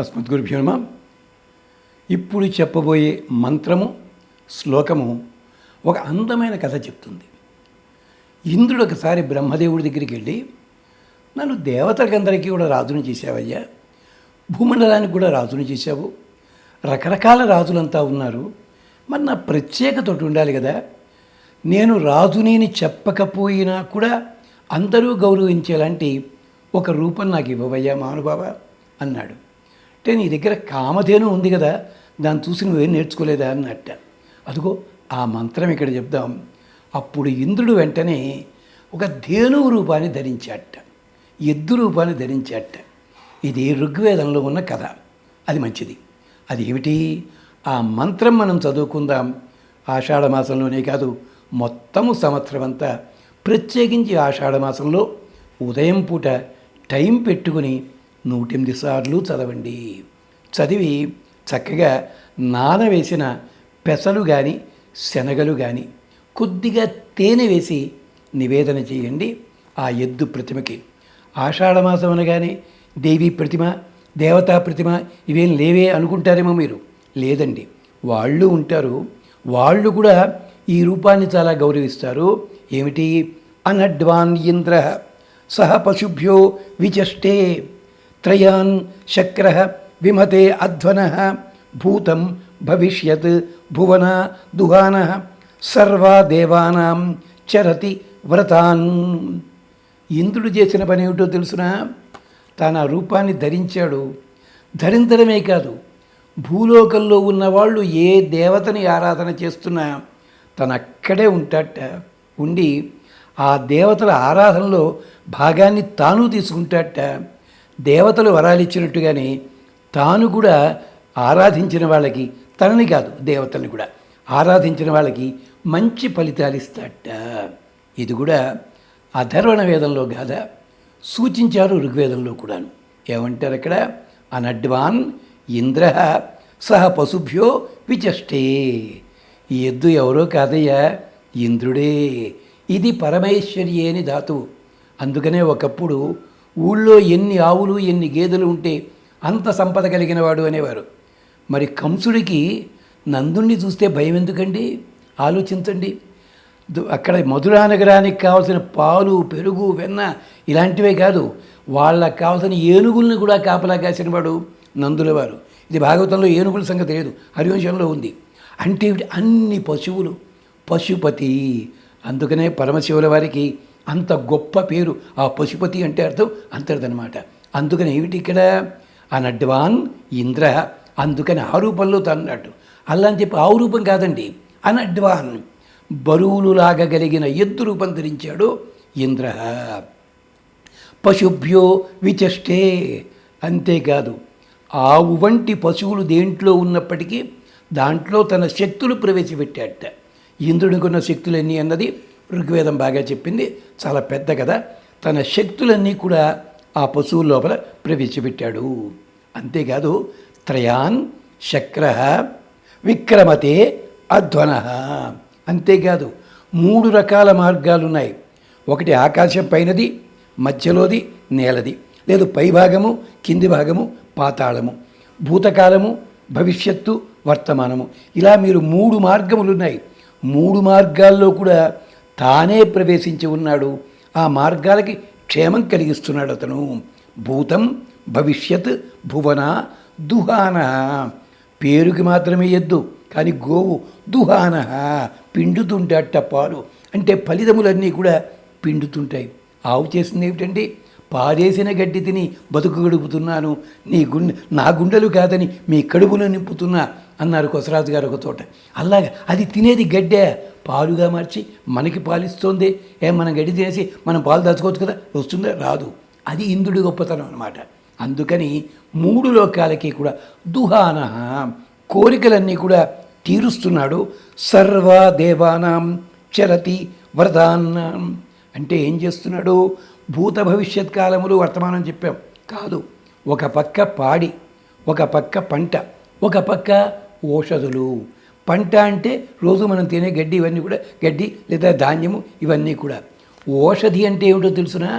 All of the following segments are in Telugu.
అస్మద్గురుభ్యో నమః. ఇప్పుడు చెప్పబోయే మంత్రము శ్లోకము ఒక అందమైన కథ చెప్తుంది. ఇంద్రుడు ఒకసారి బ్రహ్మదేవుడి దగ్గరికి వెళ్ళి, నన్ను దేవతలకందరికీ కూడా రాజుని చేశావయ్యా, భూమండలానికి కూడా రాజుని చేశావు, రకరకాల రాజులంతా ఉన్నారు, మరి నా ప్రత్యేకత ఒకటి ఉండాలి కదా, నేను రాజుని చెప్పకపోయినా కూడా అందరూ గౌరవించేలాంటి ఒక రూపం నాకు ఇవ్వవయ్యా మహానుభావ అన్నాడు. అంటే నీ దగ్గర కామధేను ఉంది కదా, దాన్ని చూసి నువ్వేం నేర్చుకోలేదా అన్నట్ట. అదిగో ఆ మంత్రం ఇక్కడ చెప్దాం. అప్పుడు ఇంద్రుడు వెంటనే ఒక ధేనువు రూపాన్ని ధరించాట, ఎద్దు రూపాన్ని ధరించాట. ఇది ఋగ్వేదంలో ఉన్న కథ. అది మంచిది. అది ఏమిటి? ఆ మంత్రం మనం చదువుకుందాం. ఆషాఢ మాసంలోనే కాదు, మొత్తము సంవత్సరం అంతా, ప్రత్యేకించి ఆషాఢ మాసంలో ఉదయం పూట టైం పెట్టుకుని 108 సార్లు చదవండి. చదివి చక్కగా నానవేసిన పెసలు కానీ శనగలు కానీ కొద్దిగా తేనె వేసి నివేదన చేయండి ఆ ఎద్దు ప్రతిమకి. ఆషాఢమాసం అనగానే దేవీ ప్రతిమ, దేవతా ప్రతిమ ఇవేం లేవే అనుకుంటారేమో మీరు. లేదండి, వాళ్ళు ఉంటారు. వాళ్ళు కూడా ఈ రూపాన్ని చాలా గౌరవిస్తారు. ఏమిటి? అనడ్వాన్ ఇంద్ర సహ పశుభ్యో విచష్టే త్రయాన్ శక్ర విమతే అధ్వన భూతం భవిష్యత్ భువన దుహాన సర్వా దేవానాం చరతి వ్రతాన్. ఇంద్రుడు చేసిన పని ఏమిటో తెలుసునా? తన రూపాన్ని ధరించాడు. ధరించడమే కాదు, భూలోకంలో ఉన్నవాళ్ళు ఏ దేవతని ఆరాధన చేస్తున్నా తను అక్కడే ఉంటాట. ఉండి ఆ దేవతల ఆరాధనలో భాగాన్ని తాను తీసుకుంటాట. దేవతలు వరాలిచ్చినట్టుగానే తాను కూడా ఆరాధించిన వాళ్ళకి, తనని కాదు దేవతల్ని కూడా ఆరాధించిన వాళ్ళకి మంచి ఫలితాలు ఇస్తాట. ఇది కూడా అధర్వణ వేదంలో కాదా, సూచించారు ఋగ్వేదంలో కూడాను. ఏమంటారు అక్కడ? అనడ్వాన్ ఇంద్ర సహ పశుభ్యో విచష్టే. ఈ ఎద్దు ఎవరో కాదయ్యా, ఇంద్రుడే. ఇది పరమేశ్వర్యే అని ధాతువు. అందుకనే ఒకప్పుడు ఊళ్ళో ఎన్ని ఆవులు ఎన్ని గేదెలు ఉంటే అంత సంపద కలిగిన వాడు అనేవారు. మరి కంసుడికి నందుణ్ణి చూస్తే భయం ఎందుకండి? ఆలోచించండి. అక్కడ మధురా నగరానికి కావాల్సిన పాలు పెరుగు వెన్న ఇలాంటివే కాదు, వాళ్ళకు కావాల్సిన ఏనుగుల్ని కూడా కాపలా కాసిన వాడు నందుల వారు. ఇది భాగవతంలో ఏనుగుల సంగతి లేదు, హరివంశంలో ఉంది. అంటే అన్ని పశువులు, పశుపతి. అందుకనే పరమశివుల వారికి అంత గొప్ప పేరు. ఆ పశుపతి అంటే అర్థం అంతటిదనమాట. అందుకని ఏమిటి ఇక్కడ? అనడ్వాన్ ఇంద్ర. అందుకని ఆ రూపంలో తన్నట్టు. అలా అని చెప్పి ఆ రూపం కాదండి, అనడ్వాన్ బరువులు లాగగలిగిన ఎద్దు రూపం ధరించాడు ఇంద్ర. పశుభ్యో విచష్టే. అంతేకాదు, ఆవు వంటి పశువులు దేంట్లో ఉన్నప్పటికీ దాంట్లో తన శక్తులు ప్రవేశపెట్టాట. ఇంద్రుడికున్న శక్తులు ఎన్ని అన్నది ఋగ్వేదం బాగా చెప్పింది. చాలా పెద్ద కదా. తన శక్తులన్నీ కూడా ఆ పశువుల లోపల ప్రవేశపెట్టాడు. అంతేకాదు, త్రయాన్ శక్ర విక్రమతే అధ్వన. అంతేకాదు, 3 రకాల మార్గాలు ఉన్నాయి. ఒకటి ఆకాశం పైనది, మధ్యలోది నేలది, లేదు పైభాగము కింది భాగము పాతాళము, భూతకాలము భవిష్యత్తు వర్తమానము. ఇలా మీరు 3 మార్గములు ఉన్నాయి. 3 మార్గాల్లో కూడా తానే ప్రవేశించి ఉన్నాడు. ఆ మార్గాలకి క్షేమం కలిగిస్తున్నాడు అతను. భూతం భవిష్యత్ భువన దుహాన. పేరుకి మాత్రమే ఎద్దు, కానీ గోవు దుహాన, పిండుతుంటాట పాలు. అంటే ఫలితములన్నీ కూడా పిండుతుంటాయి. ఆవు చేసింది ఏమిటంటే, పారేసిన గడ్డి తిని బతుకు గడుపుతున్నాను, నా గుండెలు కాదని మీ కడుపులో నింపుతున్నా అన్నారు కొసరాజు గారు ఒక చోట. అలాగా అది తినేది గడ్డే, పాలుగా మార్చి మనకి పాలిస్తోంది. మనం గడ్డి తినేసి మనం పాలు దాచుకోవచ్చు కదా, వస్తుందా? రాదు. అది ఇంద్రుడి గొప్పతనం అన్నమాట. అందుకని 3 లోకాలకి కూడా దుహాన, కోరికలన్నీ కూడా తీరుస్తున్నాడు. సర్వ దేవానాం చరతి వరదానం. అంటే ఏం చేస్తున్నాడు? భూత భవిష్యత్ కాలములు వర్తమానం చెప్పాం కాదు. ఒక పక్క పాడి, ఒక పక్క పంట, ఒక పక్క ఓషధులు. పంట అంటే రోజు మనం తినే గడ్డి, ఇవన్నీ కూడా గడ్డి లేదా ధాన్యము, ఇవన్నీ కూడా. ఓషధి అంటే ఏమిటో తెలుసునా?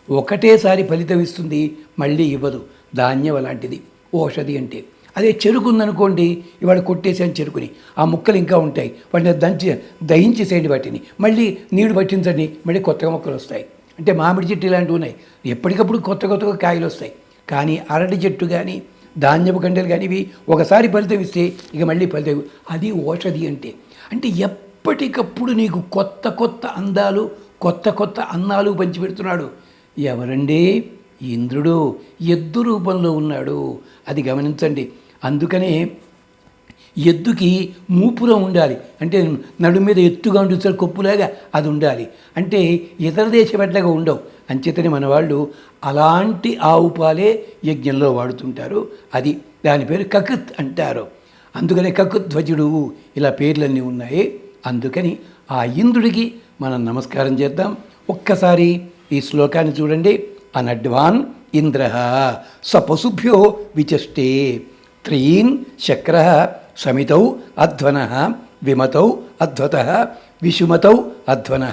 ఒకటేసారి ఫలితం ఇస్తుంది, మళ్ళీ ఇవ్వదు. ధాన్యం అలాంటిది. ఓషధి అంటే. అదే చెరుకు ఉందనుకోండి, ఇవాళ కొట్టేసాను చెరుకుని, ఆ ముక్కలు ఇంకా ఉంటాయి, వాటిని దహించేసేయండి, వాటిని మళ్ళీ నీళ్లు పట్టించండి, మళ్ళీ కొత్తగా మొక్కలు వస్తాయి. అంటే మామిడి చెట్టు ఇలాంటివి ఉన్నాయి, ఎప్పటికప్పుడు కొత్తగా కాయలు వస్తాయి. కానీ అరటి చెట్టు కానీ ధాన్యపు గంటలు కానీ ఇవి ఒకసారి ఫలితం ఇస్తే ఇక మళ్ళీ ఫలితం, అది ఓషధి అంటే. అంటే ఎప్పటికప్పుడు నీకు కొత్త అందాలు, కొత్త అన్నాలు పంచిపెడుతున్నాడు. ఎవరండి? ఇంద్రుడు ఎద్దు రూపంలో ఉన్నాడు, అది గమనించండి. అందుకనే ఎద్దుకి మూపురం ఉండాలి, అంటే నడుము మీద ఎత్తుగా ఉంటుంది సార్, కొప్పులాగా అది ఉండాలి. అంటే ఇతర దేశ పెట్టలాగా ఉండవు. అంచేతనే మన వాళ్ళు అలాంటి ఆవు పాలే యజ్ఞంలో వాడుతుంటారు. అది దాని పేరు కకుత్ అంటారు. అందుకనే కకుధ్వజుడు ఇలా పేర్లన్నీ ఉన్నాయి. అందుకని ఆ ఇంద్రుడికి మనం నమస్కారం చేద్దాం. ఒక్కసారి ఈ శ్లోకాన్ని చూడండి. అనడ్వాన్ ఇంద్ర స పశుభ్యో విచష్టే త్రీన్ శక్ర సమితౌ అధ్వన విమతౌ అధ్వత విషుమతౌ అధ్వన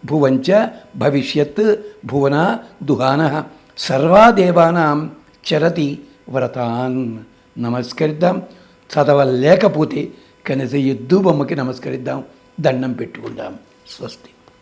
భువంచ భవిష్యత్ భువన దుహాన సర్వా దేవానాం చరతి వ్రతాన్. నమస్కరిద్దాం. చదవలేకపోతే కనీసం ఎద్దు బొమ్మకి నమస్కరిద్దాం, దండం పెట్టుకుందాం. స్వస్తి.